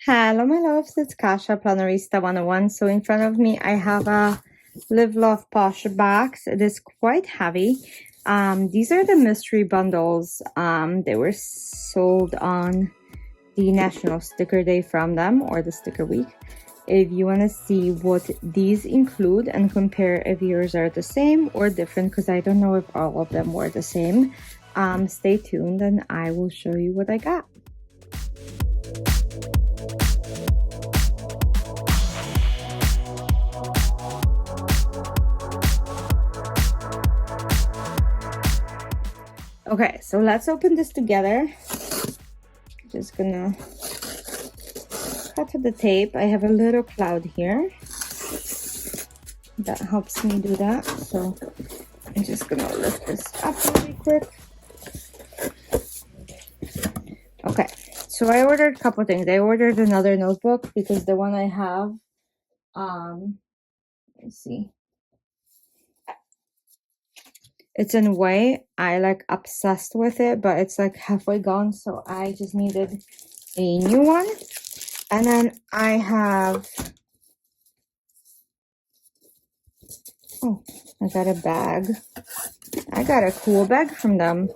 Hello, my loves. It's Kasha, Plannerista 101. So in front of me, I have a Live Love Posh box. It is quite heavy. These are the mystery bundles. They were sold on the National Sticker Day from them, or the Sticker Week. If you want to see what these include and compare if yours are the same or different, because I don't know if all of them were the same, stay tuned and I will show you what I got. Okay, so let's open this together. Just gonna cut the tape. I have a little cloud here that helps me do that. So I'm just gonna lift this up really quick. Okay, so I ordered a couple things. I ordered another notebook because the one I have, let's see, it's in white. I like obsessed with it, but it's like halfway gone, so I just needed a new one. And then I have, oh, I got a bag. I got a cool bag from them.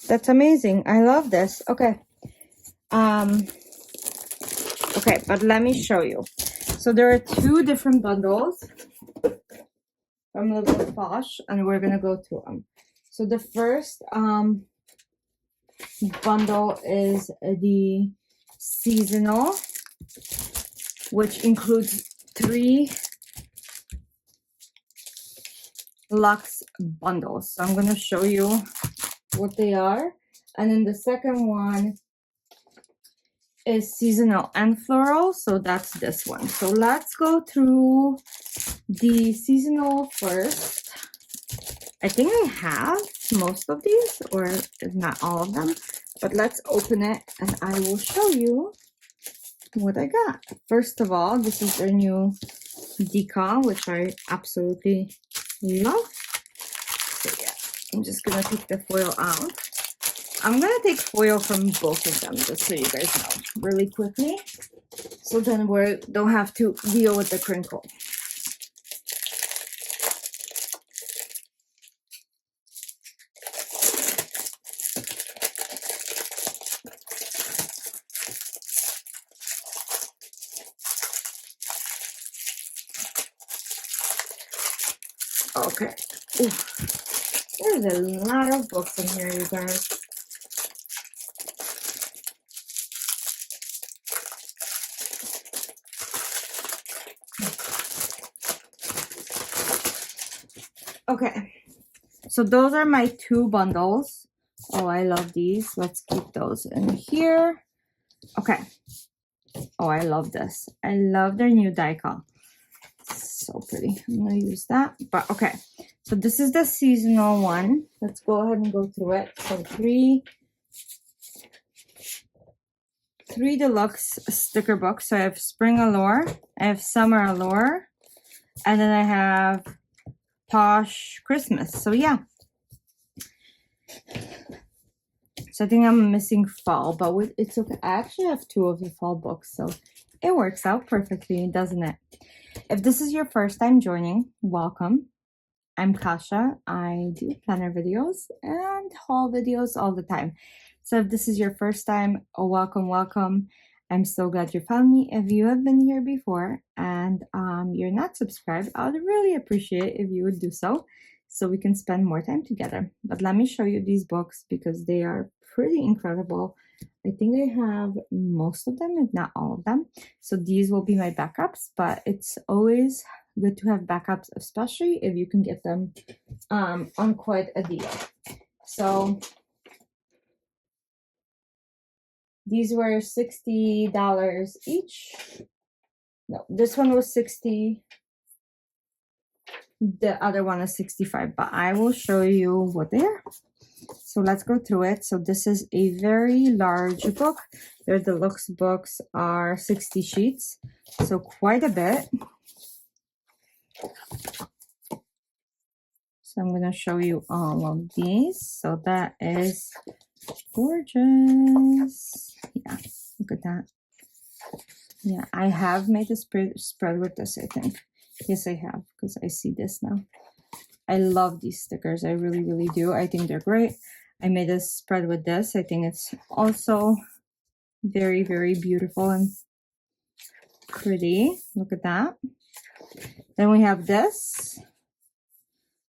That's amazing. I love this. Okay. Okay, but let me show you. So there are two different bundles from Live Love Posh, and we're gonna go through them. So the first bundle is the seasonal, which includes 3 luxe bundles. So I'm gonna show you what they are. And then the second one is seasonal and floral, so that's this one. So let's go through the seasonal first. I think I have most of these, or if not all of them, but let's open it and I will show you what I got. First of all, this is their new decal, which I absolutely love. So yeah, I'm just gonna take the foil out. I'm gonna take foil from both of them, just so you guys know, really quickly, so then we don't have to deal with the crinkle. Okay. Ooh. There's a lot of books in here, you guys. Okay, so those are my 2 bundles. Oh, I love these. Let's keep those in here. Okay. Oh, I love this. I love their new decal. So pretty. I'm gonna use that. But okay, so this is the seasonal one. Let's go ahead and go through it. So 3 deluxe sticker books. So I have Spring Allure, I have Summer Allure, and then I have Posh Christmas. So yeah. So I think I'm missing fall, but it's okay. I actually have 2 of the fall books, so it works out perfectly, doesn't it? If this is your first time joining, welcome. I'm Kasha. I do planner videos and haul videos all the time. So if this is your first time, welcome, welcome. I'm so glad you found me. If you have been here before and you're not subscribed, I would really appreciate if you would do so we can spend more time together. But let me show you these books because they are pretty incredible. I think I have most of them, if not all of them. So these will be my backups, but it's always good to have backups, especially if you can get them on quite a deal. So these were $60 each. No, this one was $60. The other one is $65, but I will show you what they are. So let's go through it. So this is a very large book. Their deluxe books are 60 sheets, so quite a bit. So I'm going to show you all of these. So that is gorgeous. Yeah, look at that. Yeah, I have made a spread with this, I think. Yes, I have, because I see this now. I love these stickers. I really, really do. I think they're great. I made a spread with this. I think it's also very, very beautiful and pretty. Look at that. Then we have this.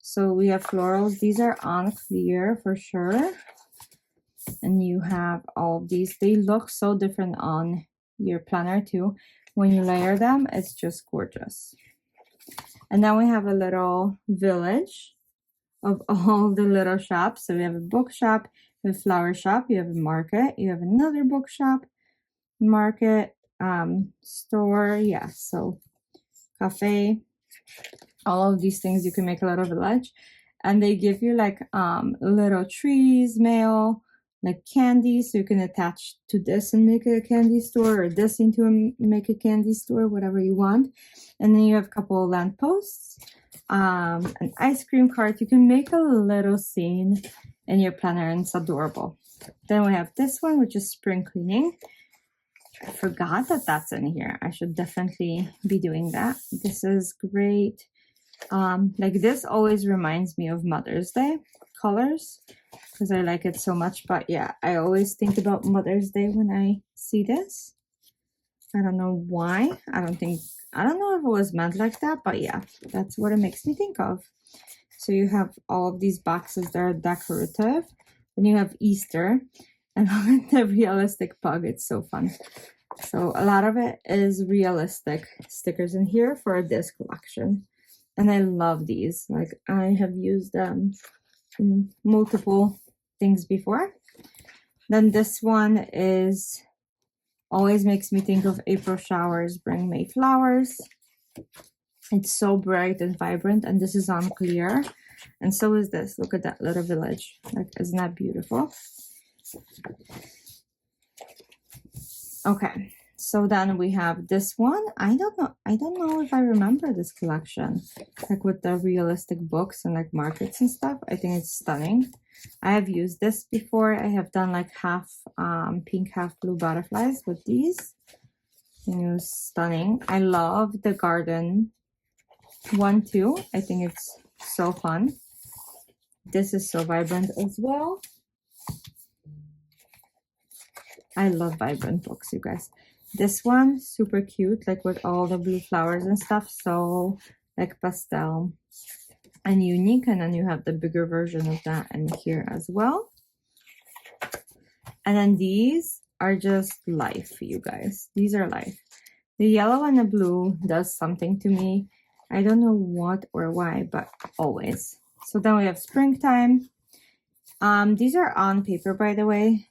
So we have florals. These are on clear for sure. And you have all of these. They look so different on your planner too. When you layer them, it's just gorgeous. And then we have a little village of all the little shops. So we have a bookshop, a flower shop, you have a market, you have another bookshop, market, store, yeah, so cafe, all of these things. You can make a little village, and they give you like little trees, mail, like candy, so you can attach to this and make a candy store, or this into make a candy store, whatever you want. And then you have a couple of lampposts, an ice cream cart. You can make a little scene in your planner, and it's adorable. Then we have this one, which is spring cleaning. I forgot that that's in here. I should definitely be doing that. This is great. Like this always reminds me of Mother's Day colors, because I like it so much. But yeah, I always think about Mother's Day when I see this. I don't know why. I don't know if it was meant like that, but yeah, that's what it makes me think of. So you have all of these boxes that are decorative. Then you have Easter, and look at the realistic pug. It's so fun. So a lot of it is realistic stickers in here for this collection. And I love these. Like, I have used them in multiple things before. Then this one is always makes me think of April showers bring May flowers. It's so bright and vibrant, and this is on clear. And so is this. Look at that little village. Like, isn't that beautiful? Okay, so then we have this one. I don't know if I remember this collection, like with the realistic books and like markets and stuff. I think it's stunning. I have used this before. I have done like half pink, half blue butterflies with these. I think it was stunning. I love the garden one too. I think it's so fun. This is so vibrant as well. I love vibrant books, you guys. This one, super cute, like with all the blue flowers and stuff. So like pastel and unique. And then you have the bigger version of that in here as well. And then these are just life, you guys. These are life. The yellow and the blue does something to me. I don't know what or why, but always. So then we have springtime. These are on paper, by the way.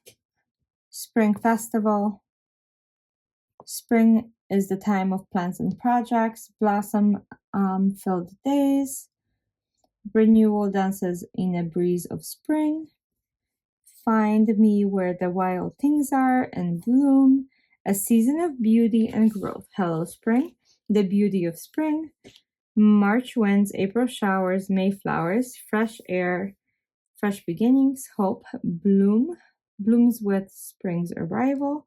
Spring festival. Spring is the time of plants and projects. Blossom filled days. Renewal dances in a breeze of spring. Find me where the wild things are and bloom. A season of beauty and growth. Hello, spring. The beauty of spring. March winds, April showers, May flowers, fresh air, fresh beginnings, hope, blooms with spring's arrival.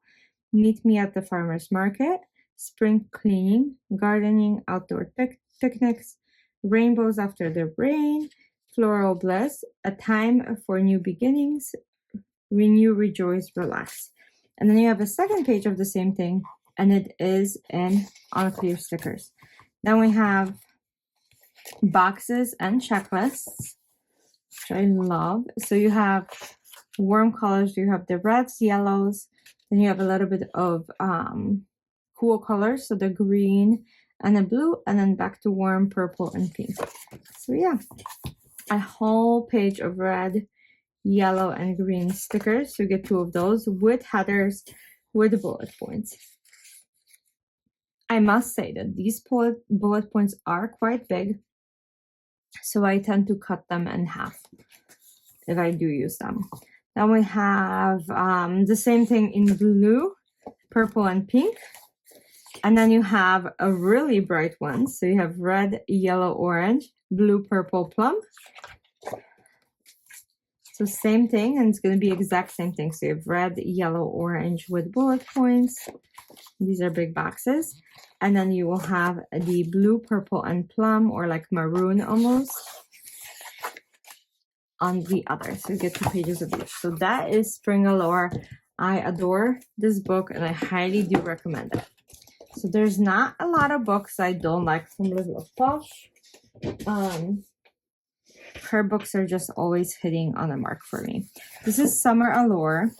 Meet me at the farmer's market. Spring cleaning, gardening, outdoor picnics, rainbows after the rain, floral bliss, a time for new beginnings, renew, rejoice, relax. And then you have a second page of the same thing, and it is in on clear stickers. Then we have boxes and checklists, which I love. So you have warm colors. You have the reds, yellows. Then you have a little bit of cool colors. So the green and the blue, and then back to warm purple and pink. So yeah, a whole page of red, yellow, and green stickers. You get 2 of those with headers, with bullet points. I must say that these bullet points are quite big, so I tend to cut them in half if I do use them. Then we have the same thing in blue, purple, and pink. And then you have a really bright one. So you have red, yellow, orange, blue, purple, plum. So same thing, and it's going to be exact same thing. So you have red, yellow, orange with bullet points. These are big boxes. And then you will have the blue, purple, and plum, or like maroon almost, on the other. So you get 2 pages of each. So that is Spring Allure. I adore this book and I highly do recommend it. So there's not a lot of books I don't like from Live Love Posh. Her books are just always hitting on the mark for me. This is Summer Allure.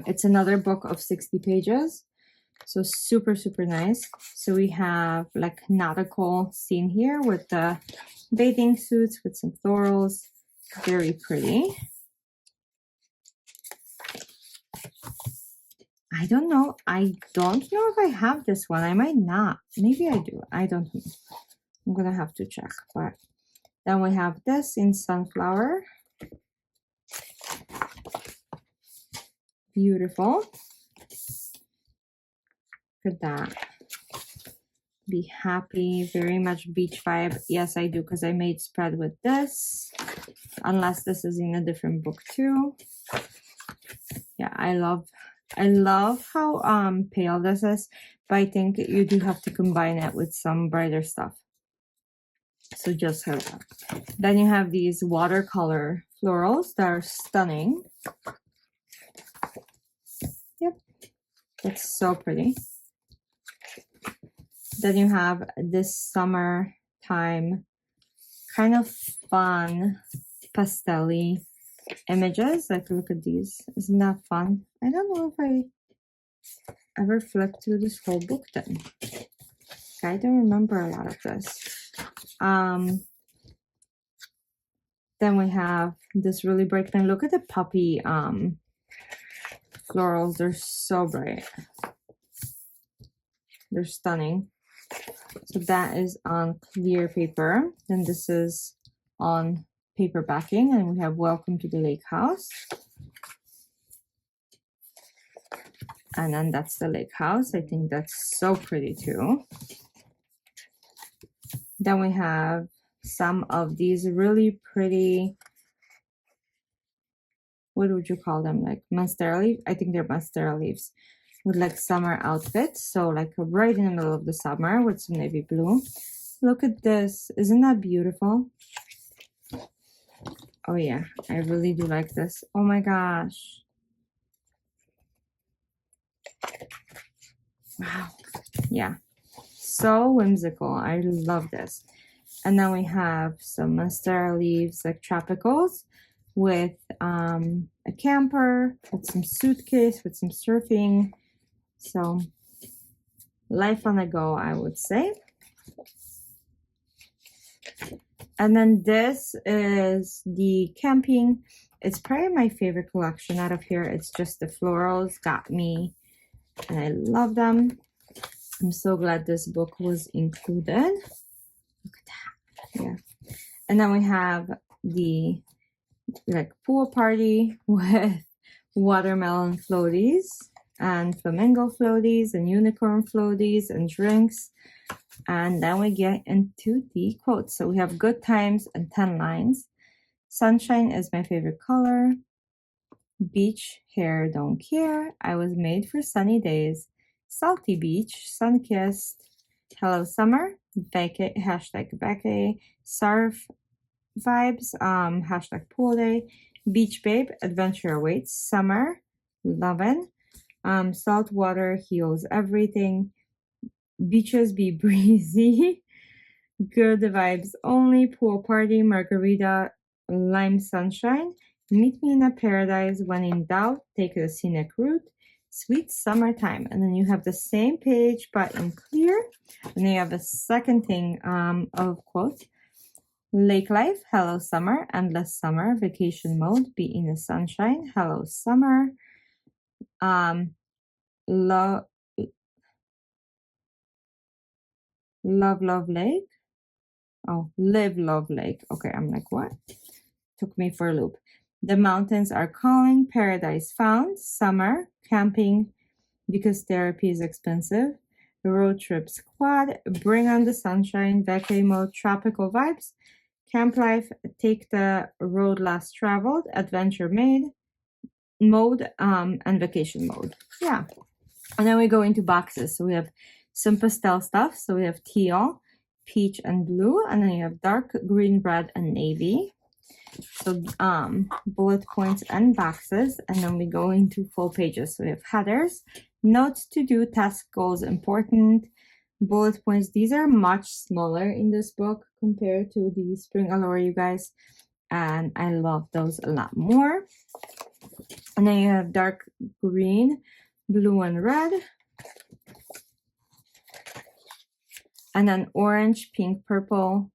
It's another book of 60 pages. So super, super nice. So we have like nautical scene here with the bathing suits with some florals. Very pretty. I don't know. I don't know if I have this one. I might not. Maybe I do. I don't know. I'm gonna have to check. But then we have this in Sunflower. Beautiful. Look at that. Be happy. Very much beach vibe. Yes, I do, because I made spread with this. Unless this is in a different book too. Yeah, I love how pale this is, but I think you do have to combine it with some brighter stuff. So just have that. Then you have these watercolor florals that are stunning. Yep, it's so pretty. Then you have this summertime kind of fun pastel-y images. Like, look at these. Isn't that fun? I don't know if I ever flipped through this whole book then. I don't remember a lot of this. Then we have this really bright thing. Look at the puppy florals. They're so bright. They're stunning. So that is on clear paper. Then this is on paper backing, and we have Welcome to the Lake House. And then that's the lake house. I think that's so pretty too. Then we have some of these really pretty, what would you call them? Like monstera leaf? I think they're monstera leaves with like summer outfits. So like right in the middle of the summer with some navy blue. Look at this. Isn't that beautiful? Oh yeah, I really do like this. Oh my gosh. Wow. Yeah. So whimsical. I love this. And then we have some monstera leaves, like tropicals, with a camper, with some suitcase, with some surfing. So life on the go, I would say. And then this is the camping. It's probably my favorite collection out of here. It's just the florals got me, and I love them. I'm so glad this book was included. Look at that. Yeah. And then we have the like pool party with watermelon floaties and flamingo floaties and unicorn floaties and drinks. And then we get into the quotes. So we have good times and 10 lines. Sunshine is my favorite color. Beach hair don't care. I was made for sunny days. Salty beach, sun-kissed. Hello summer. Vacay, hashtag vacay. Surf vibes, hashtag pool day. Beach babe, adventure awaits. Summer, lovin'. Salt water heals everything. Beaches be breezy. Good vibes only. Pool party, margarita, lime sunshine. Meet me in a paradise. When in doubt, take the scenic route. Sweet summertime. And then you have the same page but in clear. And then you have the second thing of quotes. Lake life, hello summer, endless summer, vacation mode, be in the sunshine, hello summer. Love love lake. Oh, live love lake. Okay, I'm like, what? Took me for a loop. The mountains are calling, paradise found, summer, camping because therapy is expensive, road trip squad, bring on the sunshine, vacay mode, tropical vibes, Camp Life, Take the Road Less Traveled, Adventure Mode, and Vacation Mode. Yeah. And then we go into boxes. So we have some pastel stuff. So we have teal, peach, and blue. And then you have dark green, red, and navy. So bullet points and boxes. And then we go into full pages. So we have headers, notes to do, task goals, important, bullet points. These are much smaller in this book compared to the Spring Allure, you guys. And I love those a lot more. And then you have dark green, blue, and red. And then orange, pink, purple.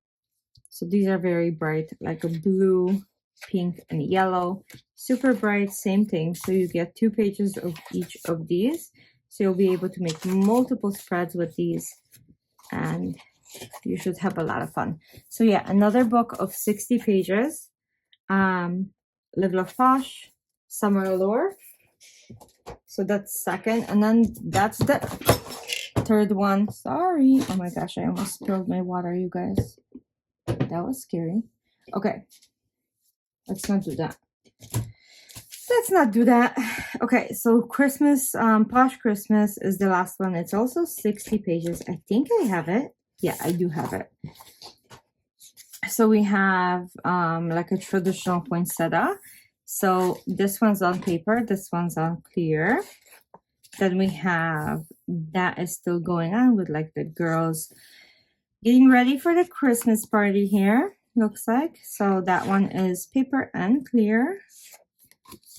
So these are very bright, like a blue, pink, and yellow. Super bright, same thing. So you get 2 pages of each of these. So you'll be able to make multiple spreads with these. And you should have a lot of fun. So yeah, another book of 60 pages. Live Love Posh, Summer Allure. So that's second. And then that's the third one. Sorry. Oh my gosh, I almost spilled my water, you guys. That was scary. Okay. Let's not do that. Let's not do that. Okay, so Christmas, Posh Christmas is the last one. It's also 60 pages. I think I have it. Yeah, I do have it. So we have like a traditional poinsettia. So this one's on paper. This one's on clear. Then we have that is still going on with like the girls getting ready for the Christmas party here, looks like. So that one is paper and clear.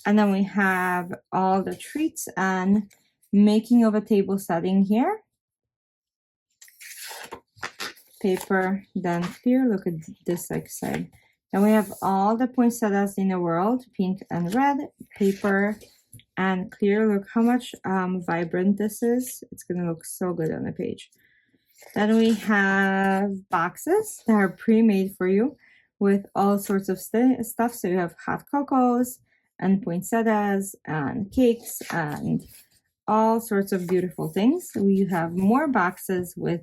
And then we have all the treats and making of a table setting here. Paper, then clear. Look at this like side. Then we have all the poinsettias in the world, pink and red, paper and clear. Look how much vibrant this is. It's gonna look so good on the page. Then we have boxes that are pre-made for you with all sorts of stuff. So you have hot cocos and poinsettias and cakes and all sorts of beautiful things. We have more boxes with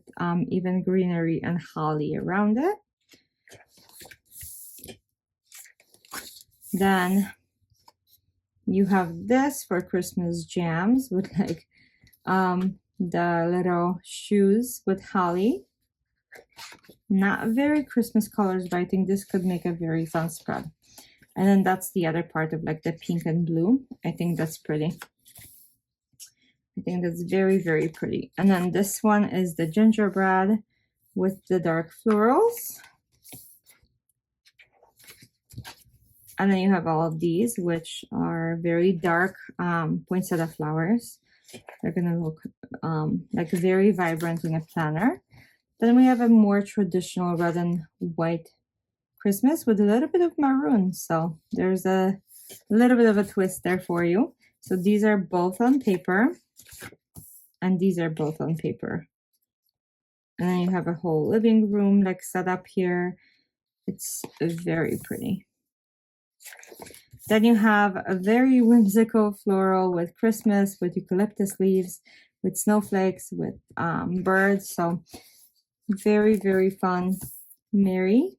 even greenery and holly around it. Then you have this for Christmas jams with like the little shoes with holly. Not very Christmas colors, but I think this could make a very fun spread. And then that's the other part of like the pink and blue. I think that's pretty. I think that's very, very pretty. And then this one is the gingerbread with the dark florals. And then you have all of these, which are very dark poinsettia flowers. They're gonna look like very vibrant in a planner. Then we have a more traditional red and white Christmas with a little bit of maroon. So there's a little bit of a twist there for you. So these are both on paper and these are both on paper. And then you have a whole living room like set up here. It's very pretty. Then you have a very whimsical floral with Christmas, with eucalyptus leaves, with snowflakes, with birds. So very, very fun, merry.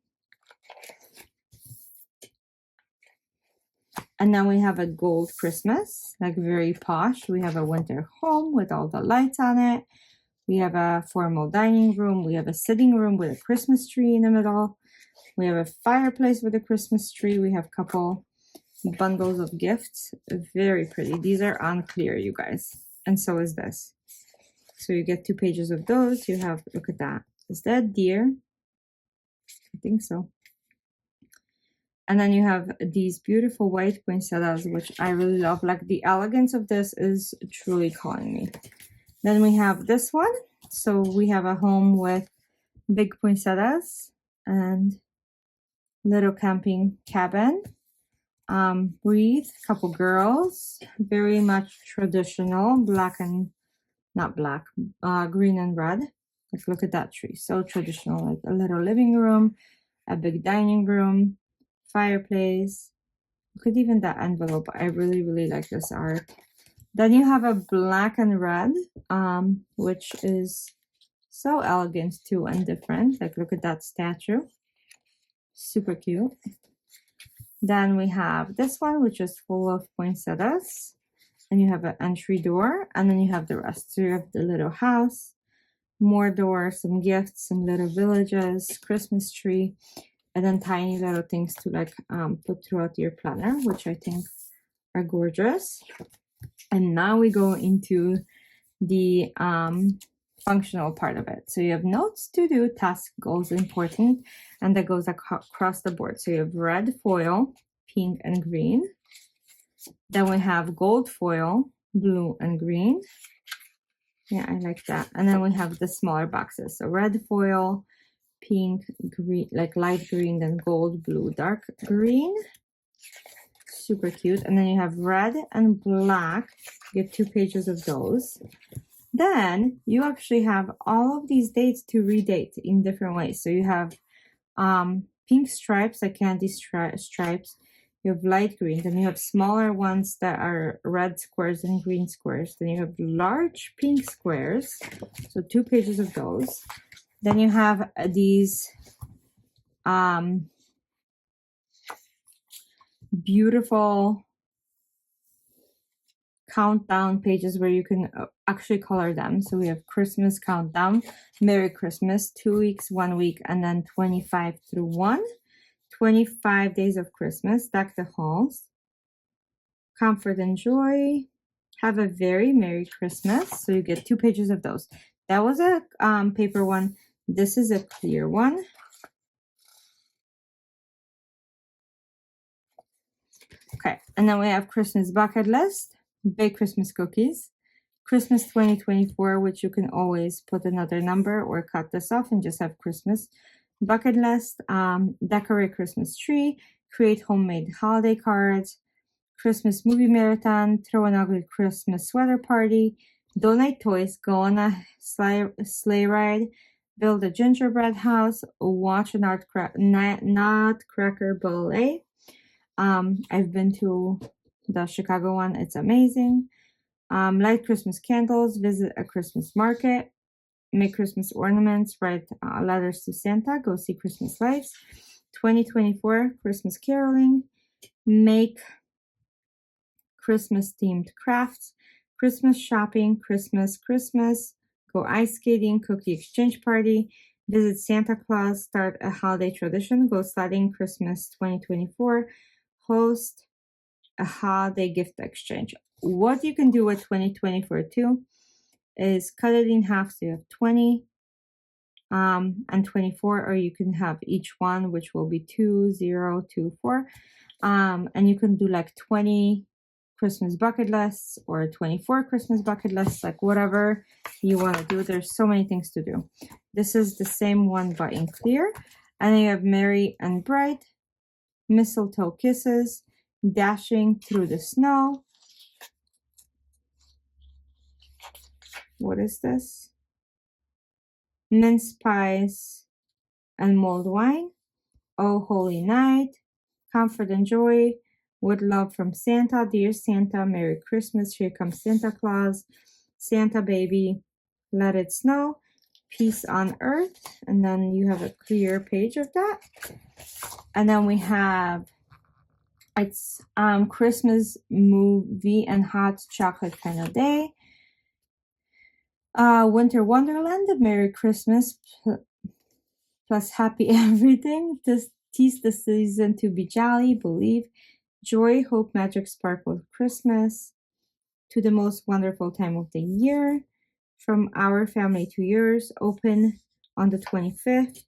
And then we have a gold Christmas, like very posh. We have a winter home with all the lights on it. We have a formal dining room. We have a sitting room with a Christmas tree in the middle. We have a fireplace with a Christmas tree. We have a couple bundles of gifts. Very pretty. These are on clear, you guys. And so is this. So you get 2 pages of those. You have, look at that. Is that deer? I think so. And then you have these beautiful white poinsettias, which I really love. Like the elegance of this is truly calling me. Then we have this one. So we have a home with big poinsettias and little camping cabin. Breathe, couple girls, very much traditional, black and not black, green and red. Like look at that tree, so traditional. Like a little living room, a big dining room, fireplace. Look at even that envelope. I really, really like this art. Then you have a black and red, which is so elegant too and different. Like look at that statue. Super cute. Then we have this one, which is full of poinsettias. And you have an entry door, and then you have the rest. So you have the little house, more doors, some gifts, some little villages, Christmas tree, and then tiny little things to like put throughout your planner, which I think are gorgeous. And now we go into the functional part of it. So you have notes, to do, task, goals, important, and that goes across the board. So you have red foil, pink and green. Then we have gold foil, blue and green. Yeah, I like that. And then we have the smaller boxes. So red foil, pink, green, like light green, then gold, blue, dark green. Super cute. And then you have red and black. You get 2 pages of those. Then you actually have all of these dates to redate in different ways. So you have pink stripes, like candy stripes. You have light green. Then you have smaller ones that are red squares and green squares. Then you have large pink squares. So 2 pages of those. Then you have these beautiful countdown pages where you can actually color them. So we have Christmas countdown, Merry Christmas, 2 weeks, 1 week, and then 25 through 1. 25 days of Christmas, deck the halls, comfort and joy, have a very Merry Christmas. So you get 2 pages of those. That was a paper one. This is a clear one. Okay, and then we have Christmas bucket list, bake Christmas cookies, Christmas 2024, which you can always put another number or cut this off and just have Christmas bucket list, decorate Christmas tree, create homemade holiday cards, Christmas movie marathon, throw an ugly Christmas sweater party, donate toys, go on a sleigh ride, build a gingerbread house, watch a nutcracker ballet. I've been to the Chicago one. It's amazing. Light Christmas candles, visit a Christmas market, make Christmas ornaments, write letters to Santa, go see Christmas lights. 2024 Christmas caroling, make Christmas themed crafts, Christmas shopping, Christmas, go ice skating, cookie exchange party, visit Santa Claus, start a holiday tradition, go sledding Christmas 2024, host a holiday gift exchange. What you can do with 2024 too is cut it in half, so you have 20 and 24, or you can have each one, which will be 2, 0, 2, 4, and you can do like 20 Christmas bucket lists or 24 Christmas bucket lists, like whatever you want to do. There's so many things to do. This is the same one but in clear, and then you have merry and bright, mistletoe kisses, dashing through the snow. What is this? Mince pies and mulled wine. Oh Holy Night, comfort and joy, with love from Santa, dear Santa, Merry Christmas, here comes Santa Claus, Santa baby, let it snow, peace on earth. And then you have a clear page of that. And then we have, it's Christmas movie and hot chocolate kind of day. Winter Wonderland, Merry Christmas plus happy everything. Just tease the season to be jolly, believe, joy, hope, magic, sparkle, Christmas, to the most wonderful time of the year, from our family to yours, open on the 25th.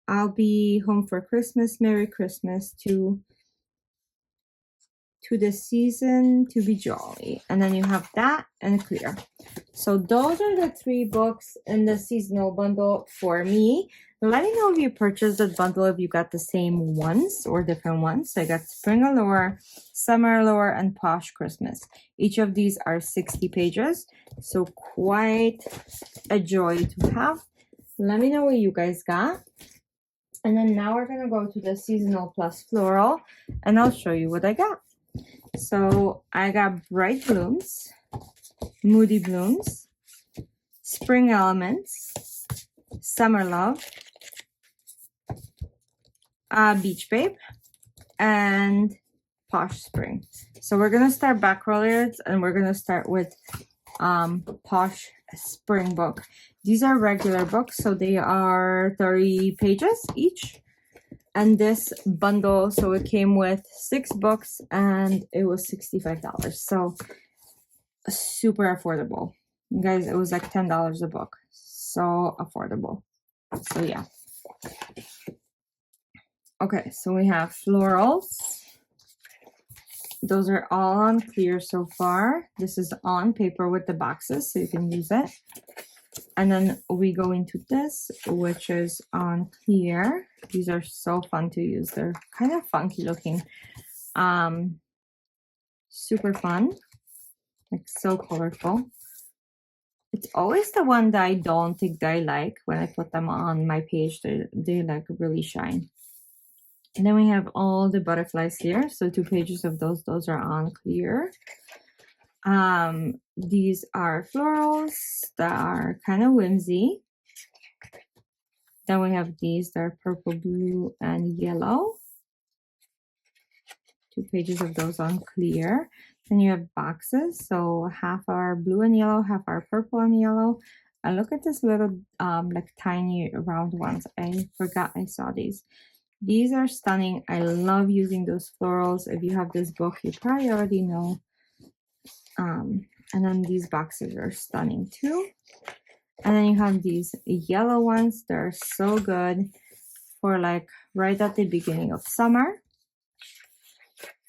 I'll be home for Christmas, Merry Christmas, to the season to be jolly. And then you have that and clear. So those are the 3 books in the seasonal bundle for me. Let me know if you purchased that bundle, if you got the same ones or different ones. So I got Spring Allure, Summer Allure, and Posh Christmas. Each of these are 60 pages, so quite a joy to have. Let me know what you guys got. And then now we're going to go to the Seasonal plus Floral, and I'll show you what I got. So I got Bright Blooms, Moody Blooms, Spring Elements, Summer Love, Beach Babe, and Posh Spring. So we're gonna start backwards, and we're gonna start with Posh Spring book. These are regular books, so they are 30 pages each. And this bundle, so it came with 6 books and it was $65. So super affordable. You guys, it was like $10 a book. So affordable. So yeah. Okay, so we have florals. Those are all on clear so far. This is on paper with the boxes, so you can use it. And then we go into this, which is on clear. These are so fun to use. They're kind of funky looking. Super fun. Like so colorful. It's always the one that I don't think that I like when I put them on my page. They like really shine. And then we have all the butterflies here. So 2 pages of those are on clear. These are florals that are kind of whimsy. Then we have these that are purple, blue, and yellow. 2 pages of those on clear. Then you have boxes. So half are blue and yellow, half are purple and yellow. And look at this little like tiny round ones. I forgot I saw these. These are stunning. I love using those florals. If you have this book, you probably already know. And then these boxes are stunning too. And then you have these yellow ones. They're so good for like right at the beginning of summer.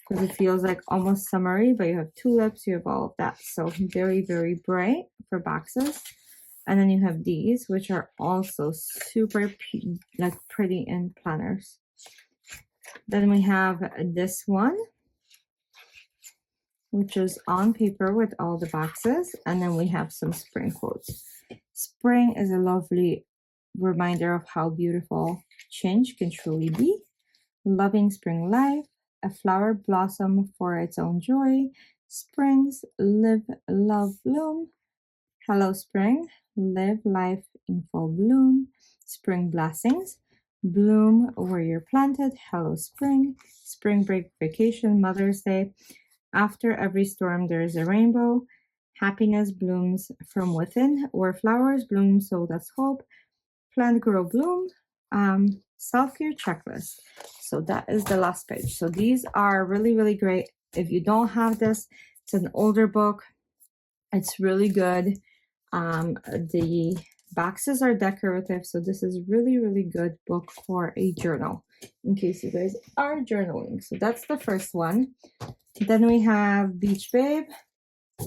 Because it feels like almost summery, but you have tulips, you have all of that. So very, very bright for boxes. And then you have these, which are also super like pretty in planners. Then we have this one, which is on paper with all the boxes. And then we have some spring quotes. Spring is a lovely reminder of how beautiful change can truly be. Loving spring life, a flower blossom for its own joy. Springs live, love, bloom. Hello, spring. Live life in full bloom. Spring blessings. Bloom where you're planted. Hello, spring. Spring break vacation, Mother's Day. After every storm, there is a rainbow. Happiness blooms from within. Where flowers bloom, so does hope. Plant, grow, bloom. Self-care checklist. So that is the last page. So these are really, really great. If you don't have this, it's an older book. It's really good. The boxes are decorative, so this is really, really good book for a journal in case you guys are journaling. So that's the first one. Then we have Beach Babe,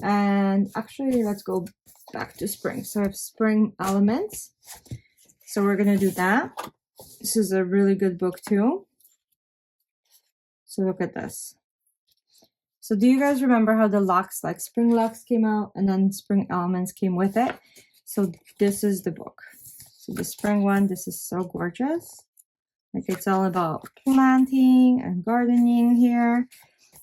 and actually let's go back to spring. So I have spring elements, so we're gonna do that. This is a really good book too. So look at this. So do you guys remember how the locks, like spring locks came out and then spring elements came with it? So this is the book. So the spring one, this is so gorgeous. Like it's all about planting and gardening here.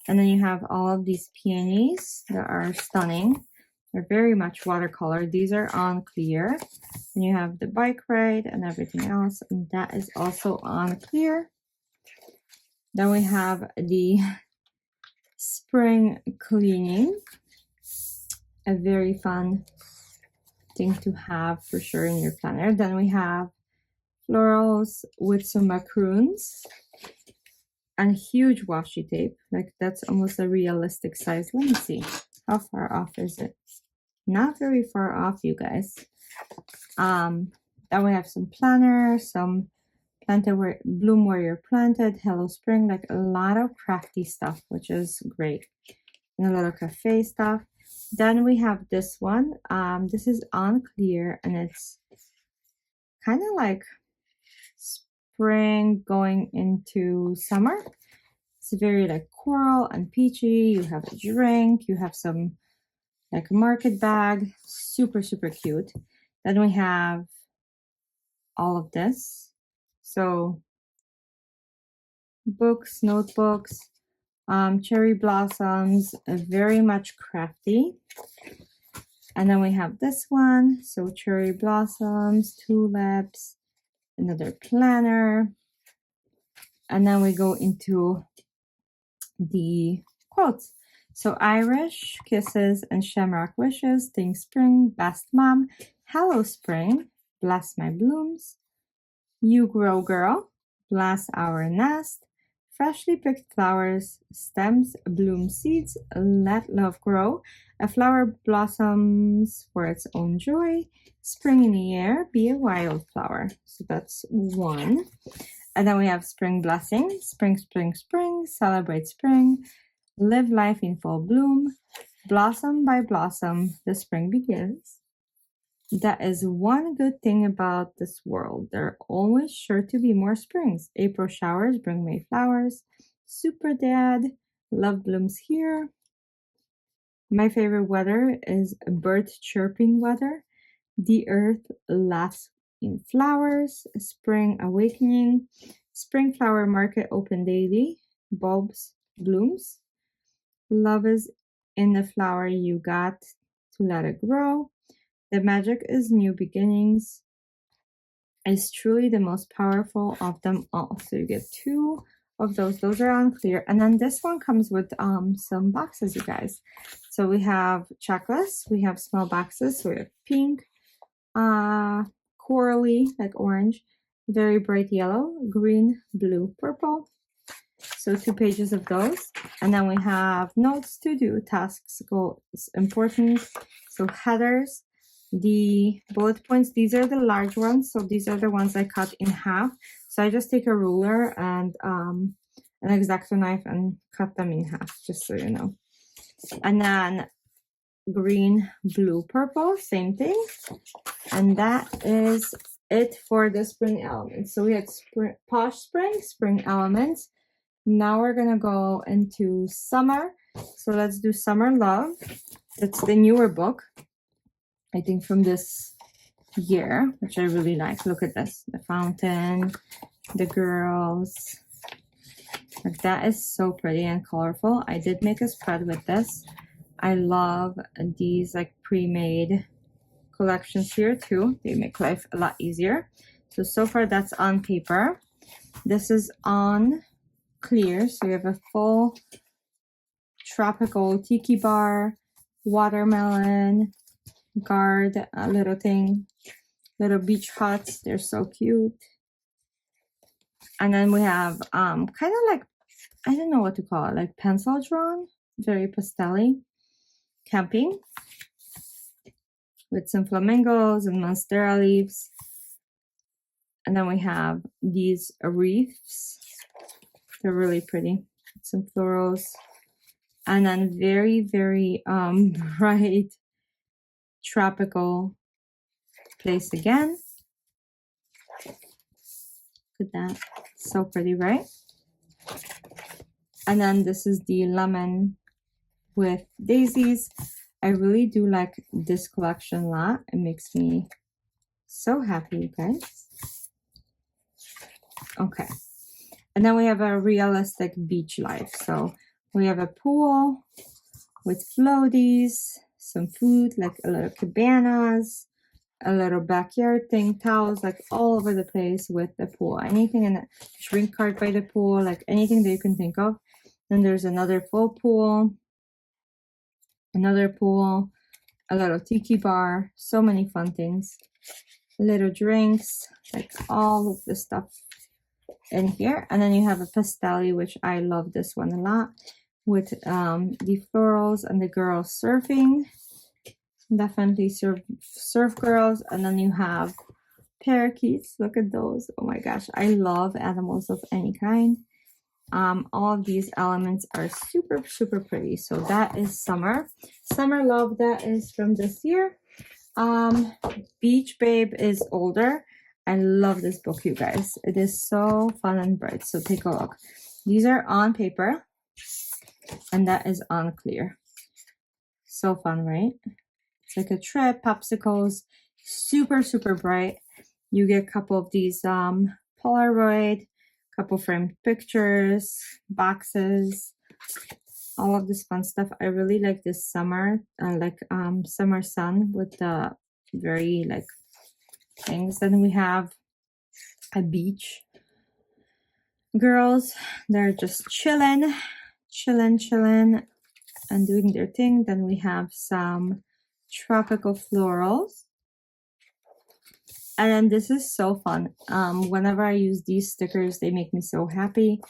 And then you have all of these peonies that are stunning. They're very much watercolor. These are on clear. And you have the bike ride and everything else. And that is also on clear. Then we have the spring cleaning, a very fun thing to have for sure in your planner. Then we have florals with some macaroons and huge washi tape. Like that's almost a realistic size. Let me see, how far off is it? Not very far off, you guys. Then we have some planners, some planted where bloom where you're planted, hello spring, like a lot of crafty stuff, which is great. And a lot of cafe stuff. Then we have this one. This is on clear and it's kind of like spring going into summer. It's very like coral and peachy. You have a drink, you have some like market bag, super, super cute. Then we have all of this. So books, notebooks, cherry blossoms, very much crafty. And then we have this one. So cherry blossoms, tulips, another planner. And then we go into the quotes. So Irish Kisses and Shamrock Wishes, Think Spring, Best Mom, Hello Spring, Bless My Blooms, You Grow Girl, Bless Our Nest, Freshly Picked Flowers, Stems, Bloom Seeds, Let Love Grow, A Flower Blossoms for Its Own Joy, Spring in the Air, Be a Wildflower. So that's one. And then we have Spring Blessing, Spring, Spring, Spring, Celebrate Spring, Live Life in Full Bloom, Blossom by Blossom, the Spring Begins. That is one good thing about this world. There are always sure to be more springs. April showers bring May flowers. Super Dad, Love blooms here. My favorite weather is bird chirping weather. The earth laughs in flowers. Spring awakening. Spring flower market open daily. Bulbs blooms. Love is in the flower you got to let it grow. The magic is new beginnings. Is truly the most powerful of them all. So you get two of those. Those are on clear. And then this one comes with some boxes, you guys. So we have checklists. We have small boxes. So we have pink, corally, like orange, very bright yellow, green, blue, purple. So 2 pages of those. And then we have notes to do, tasks, goals, important. So headers, the bullet points, these are the large ones. So these are the ones I cut in half. So I just take a ruler and an X-Acto knife and cut them in half, just so you know. And then green, blue, purple, same thing. And that is it for the spring elements. So we had Posh Spring, spring elements. Now we're gonna go into summer. So let's do Summer Love. It's the newer book, I think, from this year, which I really like. Look at this, the fountain, the girls. Like, that is so pretty and colorful. I did make a spread with this. I love these like pre-made collections here too. They make life a lot easier. So far that's on paper. This is on clear. So we have a full tropical tiki bar, watermelon, guard, a little thing, little beach huts. They're so cute. And then we have kind of like, I don't know what to call it, like pencil drawn, very pastel-y, camping with some flamingos and monstera leaves. And then we have these wreaths. They're really pretty. Some florals. And then very, very bright tropical place again. Look at that. So pretty, right? And then this is the lemon with daisies. I really do like this collection a lot. It makes me so happy, you guys. Okay. And then we have a realistic beach life. So we have a pool with floaties, some food, like a little cabanas, a little backyard thing, towels, like all over the place with the pool. Anything in the shrink cart by the pool, like anything that you can think of. Then there's another full pool, another pool, a little tiki bar, so many fun things. Little drinks, like all of the stuff in here. And then you have a pastel, which I love this one a lot, with the florals and the girls surfing. Definitely surf girls. And then you have parakeets. Look at those. Oh my gosh, I love animals of any kind. All of these elements are super, super pretty. So that is Summer Love. That is from this year. Beach Babe is older. I love this book, you guys. It is so fun and bright. So take a look. These are on paper, and that is on clear. So fun, right? It's like a trip, popsicles, super, super bright. You get a couple of these Polaroid, couple framed pictures, boxes, all of this fun stuff. I really like this summer, summer sun with the very things. Then we have a beach. girls, they're just chilling, and doing their thing. Then we have some tropical florals. And then this is so fun. Whenever I use these stickers, they make me so happy.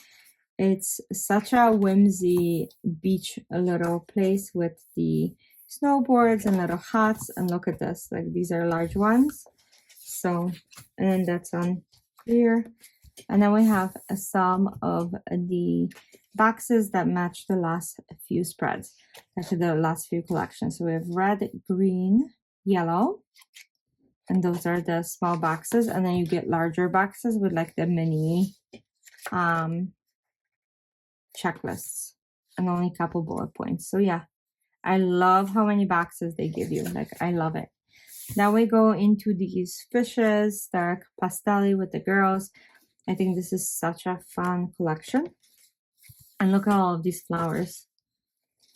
It's such a whimsy beach little place with the snowboards and little huts. And look at this, like these are large ones. So, and then that's on clear. And then we have some of the boxes that match the last few spreads, actually the last few collections. So we have red, green, yellow, and those are the small boxes. And then you get larger boxes with like the mini checklists and only a couple bullet points. So yeah, I love how many boxes they give you. Like, I love it. Now we go into these fishes, dark pastel with the girls. I think this is such a fun collection. And look at all of these flowers.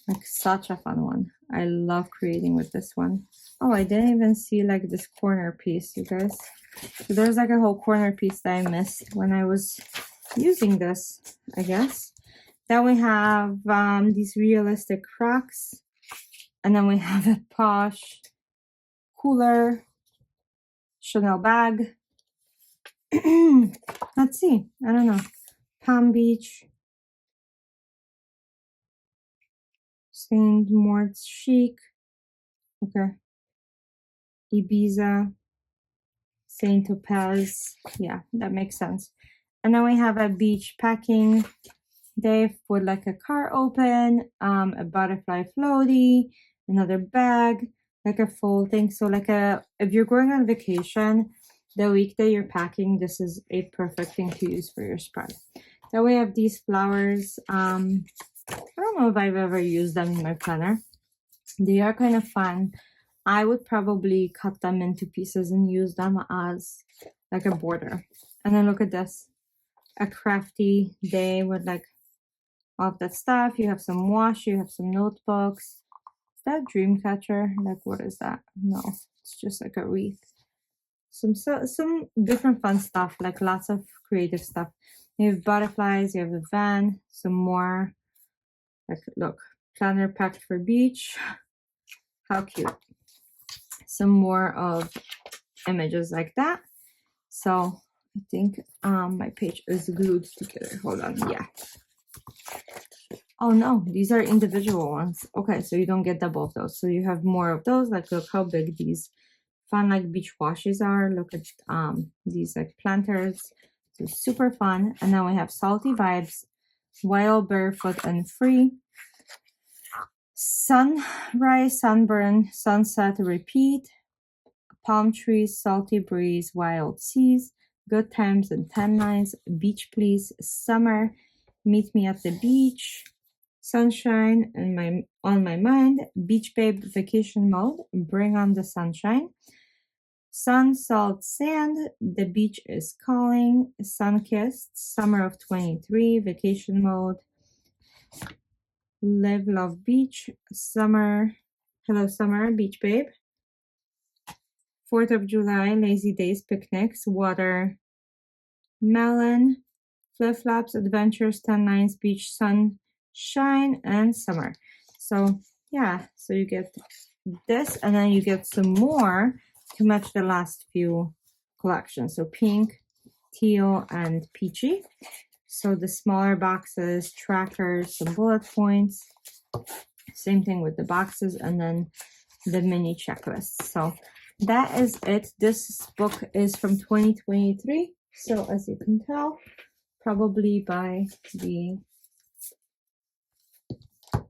Like, such a fun one. I love creating with this one. Oh, I didn't even see like this corner piece, you guys. So there's like a whole corner piece that I missed when I was using this, I guess. Then we have these realistic crocks. And then we have a Posh cooler, Chanel bag. Let's see. I don't know. Palm Beach. Saint Moritz chic. Okay. Ibiza. Saint Topaz. Yeah, that makes sense. And then we have a beach packing day with like a car open, a butterfly floaty, another bag, like a full thing. So like if you're going on vacation, the week that you're packing, this is a perfect thing to use for your spread. Then we have these flowers. I don't know if I've ever used them in my planner. They are kind of fun. I would probably cut them into pieces and use them as like a border. And then look at this, a crafty day with like all of that stuff. You have some washi, you have some notebooks. Is that dream catcher? Like, what is that? No, it's just like a wreath. Some different fun stuff, like lots of creative stuff. You have butterflies, you have a van, some more, like, look, planner packed for beach. How cute. Some more of images like that. So I think my page is glued together. Hold on. Yeah. Oh no, these are individual ones. Okay, so you don't get double of those. So you have more of those. Like, look how big these fun like beach washes are. Look at these like planters. So super fun. And then we have Salty Vibes, Wild, Barefoot, and Free. Sunrise, Sunburn, Sunset, Repeat, Palm Trees, Salty Breeze, Wild Seas, Good Times and 10 Lines, Beach Please, Summer, Meet Me at the Beach, Sunshine and on my mind, Beach Babe Vacation Mode, Bring on the Sunshine, Sun, Salt, Sand, The Beach is Calling, Sunkissed, Summer of 23, Vacation Mode, Live Love Beach, Summer, Hello Summer, Beach Babe, 4th of July, Lazy Days, Picnics, Water, Melon, Flip Flops, Adventures, 10 Lines, Beach, Sunshine, and Summer. So yeah, so you get this, and then you get some more to match the last few collections. So pink, teal, and peachy. So the smaller boxes, trackers, some bullet points. Same thing with the boxes, and then the mini checklists. So that is it. This book is from 2023. So as you can tell, probably by the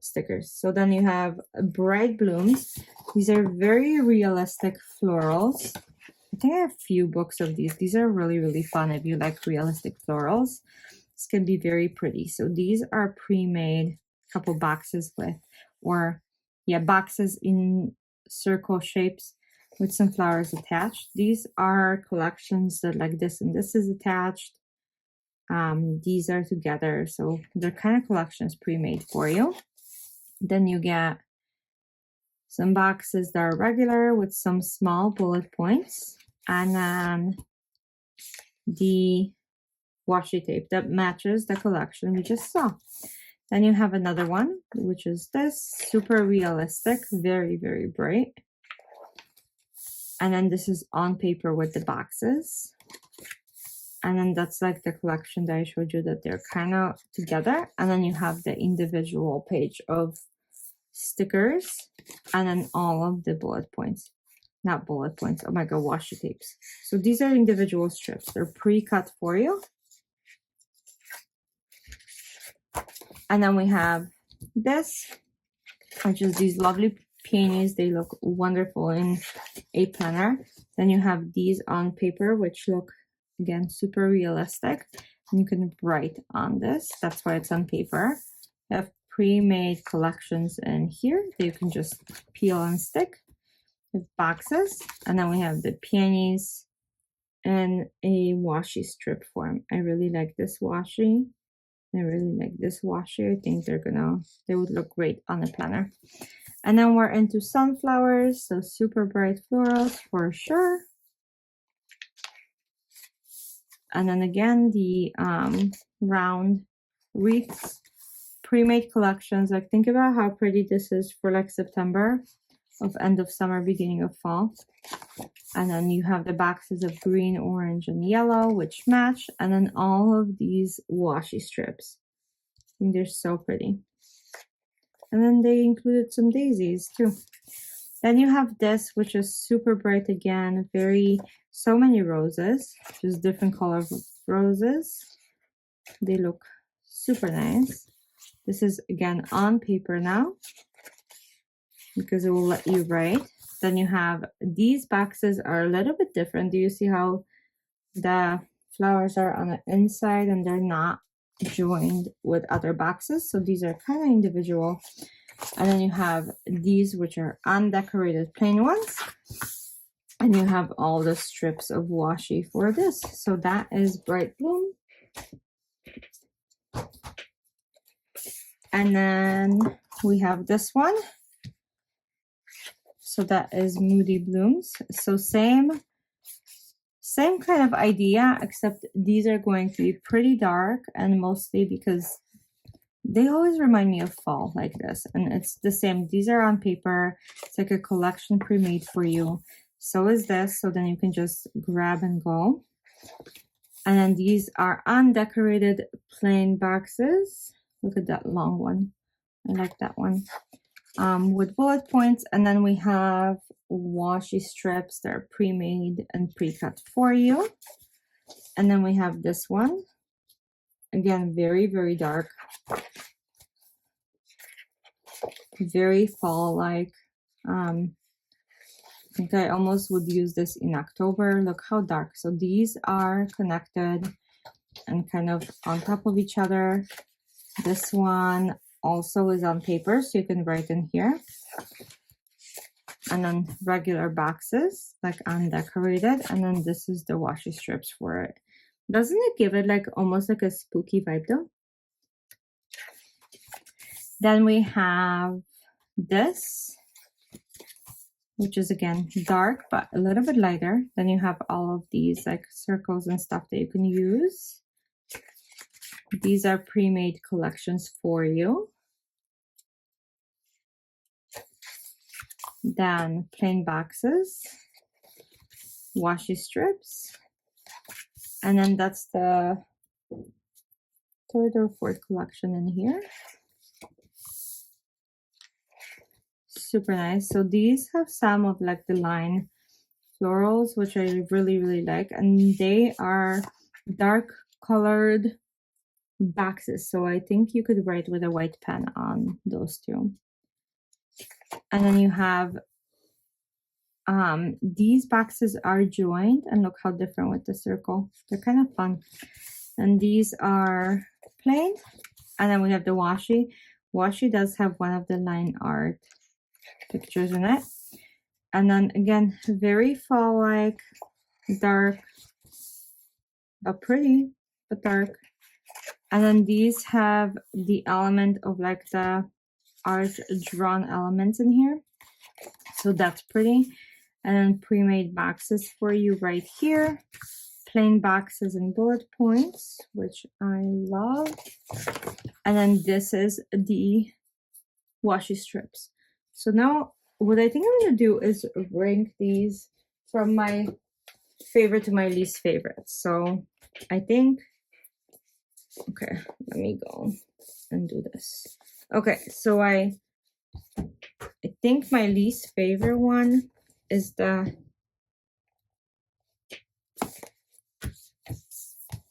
stickers. So then you have Bright Blooms. These are very realistic florals. I think I have a few books of these. These are really, really fun if you like realistic florals. This can be very pretty. So these are pre-made, couple boxes with, or yeah, boxes in circle shapes with some flowers attached. These are collections that like this and this is attached. These are together. So they're kind of collections pre-made for you. Then you get some boxes that are regular with some small bullet points. And then the washi tape that matches the collection we just saw. Then you have another one, which is this, super realistic, very, very bright. And then this is on paper with the boxes. And then that's like the collection that I showed you that they're kind of together. And then you have the individual page of stickers and then all of the bullet points. Not bullet points, oh my god, washi tapes. So these are individual strips. They're pre-cut for you. And then we have this, which is these lovely peonies. They look wonderful in a planner. Then you have these on paper, which look, again, super realistic. And you can write on this. That's why it's on paper. You have pre-made collections in here that you can just peel and stick with boxes. And then we have the peonies in a washi strip form. I really like this washi. I really like this washi. I think they would look great on a planner. And then we're into sunflowers, so super bright florals for sure. And then again, the round wreaths, pre-made collections. Like, think about how pretty this is for like September, of end of summer, beginning of fall. And then you have the boxes of green, orange, and yellow, which match. And then all of these washi strips. I think they're so pretty. And then they included some daisies too. Then you have this, which is super bright again. So many roses, just different color roses. They look super nice. This is again on paper now, because it will let you write. Then you have these boxes are a little bit different. Do you see how the flowers are on the inside and they're not joined with other boxes? So these are kind of individual. And then you have these, which are undecorated plain ones. And you have all the strips of washi for this. So that is Bright Bloom. And then we have this one. So that is Moody Blooms. So same kind of idea, except these are going to be pretty dark, and mostly because they always remind me of fall like this. And it's the same. These are on paper. It's like a collection pre-made for you. So is this. So then you can just grab and go. And then these are undecorated plain boxes. Look at that long one. I like that one. With bullet points. And then we have washi strips that are pre-made and pre-cut for you. And then we have this one. Again, very, very dark. Very fall-like. I think I almost would use this in October. Look how dark. So these are connected and kind of on top of each other. This one also is on paper, so you can write in here. And then regular boxes, like undecorated. And then this is the washi strips for it. Doesn't it give it like almost like a spooky vibe though? Then we have this, which is again dark, but a little bit lighter. Then you have all of these like circles and stuff that you can use. These are pre-made collections for you. Then plain boxes, washi strips, and then that's the third or fourth collection in here. Super nice. So these have some of like the line florals, which I really, really like, and they are dark colored boxes. So I think you could write with a white pen on those two. And then you have these boxes are joined, and look how different with the circle. They're kind of fun. And these are plain. And then we have the washi. Washi does have one of the line art pictures in it. And then again, very fall-like, dark, but pretty, but dark. And then these have the element of like the art drawn elements in here. So that's pretty. And then pre-made boxes for you right here. plain boxes and bullet points, which I love. And then this is the washi strips. So now what I think I'm gonna do is rank these from my favorite to my least favorite. So I think, okay, let me go and do this. Okay, so I think my least favorite one is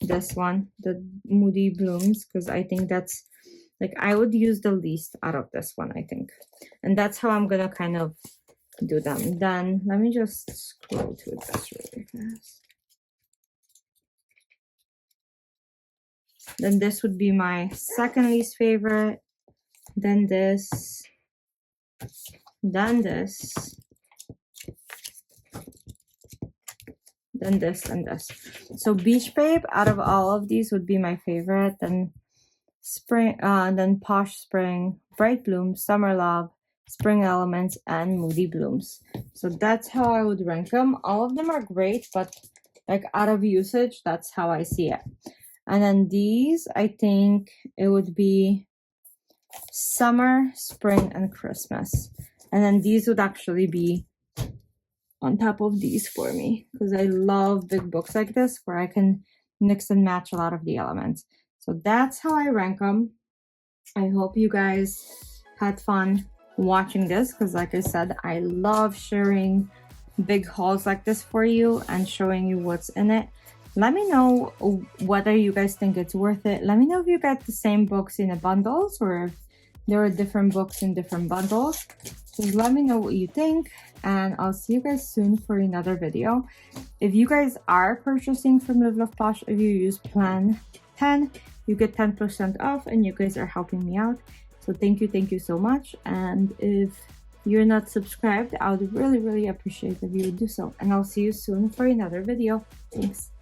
this one, the Moody Blooms, because I think that's like, I would use the least out of this one, I think. And that's how I'm gonna kind of do them. Then let me just scroll through this really fast. Then this would be my second least favorite. Then this. Then this. Then this and this. So Beach Babe out of all of these would be my favorite. Then Spring, then Posh Spring, Bright Bloom, Summer Love, Spring Elements, and Moody Blooms. So that's how I would rank them. All of them are great, but like out of usage, that's how I see it. And then these, I think it would be Summer, Spring, and Christmas. And then these would actually be on top of these for me, because I love big books like this where I can mix and match a lot of the elements. So that's how I rank them. I hope you guys had fun watching this, because like I said, I love sharing big hauls like this for you and showing you what's in it. Let me know whether you guys think it's worth it. Let me know if you get the same books in a bundles or if there are different books in different bundles. Just let me know what you think, and I'll see you guys soon for another video. If you guys are purchasing from Live Love Posh, if you use plan 10, you get 10% off, and you guys are helping me out. So thank you so much. And if you're not subscribed, I would really appreciate if you would do so. And I'll see you soon for another video. Thanks.